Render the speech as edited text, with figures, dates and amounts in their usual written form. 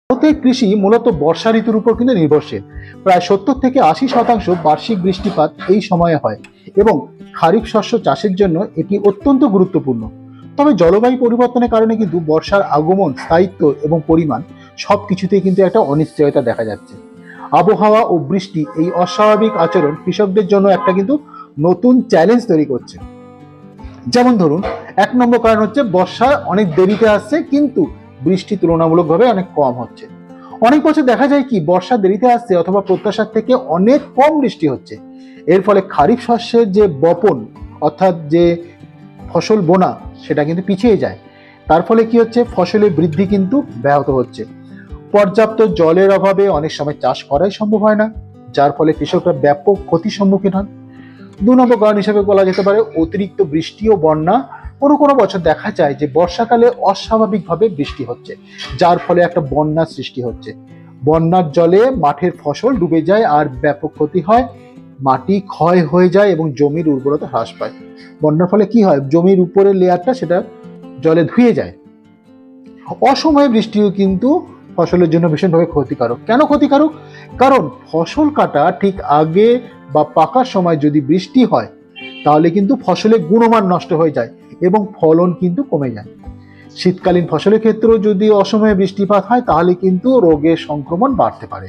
ভারতের কৃষি মূলত বর্ষা ঋতুর উপর কিন্তু নির্ভরশীল। প্রায় 70 থেকে 80% বার্ষিক বৃষ্টিপাত এই সময়ে হয় এবং খারিফ শস্য চাষের জন্য এটি অত্যন্ত গুরুত্বপূর্ণ। তবে জলবায়ু পরিবর্তনের কারণে কিন্তু বর্ষার আগমন, স্থায়িত্ব এবং পরিমাণ সবকিছুতেই কিন্তু একটা অনিশ্চয়তা দেখা যাচ্ছে। আবহাওয়া ও বৃষ্টি এই অস্বাভাবিক আচরণ কৃষকদের জন্য একটা কিন্তু নতুন চ্যালেঞ্জ তৈরি করছে। যেমন ধরুন, 1 নম্বর কারণ হচ্ছে বর্ষা অনেক দেরিতে আসছে, কিন্তু বৃষ্টি তুলনামূলকভাবে অনেক কম হচ্ছে। অনেক বছর দেখা যায় কি বর্ষা দেরিতে আসছে অথবা প্রত্যাশার থেকে অনেক কম বৃষ্টি হচ্ছে। এর ফলে খারিফ শস্যের যে বপন, অর্থাৎ যে ফসল বোনা, সেটা কিন্তু পিছিয়ে যায়। তার ফলে কি হচ্ছে, ফসলের বৃদ্ধি কিন্তু ব্যাহত হচ্ছে। পর্যাপ্ত জলের অভাবে অনেক সময় চাষ করাই সম্ভব হয় না, যার ফলে কৃষকরা ব্যাপক ক্ষতির সম্মুখীন হন। 2 নম্বর কারণ হিসেবে বলা যেতে পারে অতিরিক্ত বৃষ্টি ও বন্যা। কোনো কোনো বছর দেখা যায় যে বর্ষাকালে অস্বাভাবিকভাবে বৃষ্টি হচ্ছে, যার ফলে একটা বন্যার সৃষ্টি হচ্ছে। বন্যার জলে মাঠের ফসল ডুবে যায় আর ব্যাপক ক্ষতি হয়, মাটি ক্ষয় হয়ে যায় এবং জমির উর্বরতা হ্রাস পায়। বন্যার ফলে কি হয়, জমির উপরের লেয়ারটা সেটা জলে ধুয়ে যায়। অসময়ে বৃষ্টিও কিন্তু ফসলের জন্য ভীষণভাবে ক্ষতিকারক। কেন ক্ষতিকারক? কারণ ফসল কাটা ঠিক আগে বা পাকার সময় যদি বৃষ্টি হয়, তাহলে কিন্তু ফসলের গুণমান নষ্ট হয়ে যায় এবং ফলন কিন্তু কমে যায়। শীতকালীন ফসলের ক্ষেত্রেও যদি অসময়ে বৃষ্টিপাত হয়, তাহলে কিন্তু রোগের সংক্রমণ বাড়তে পারে।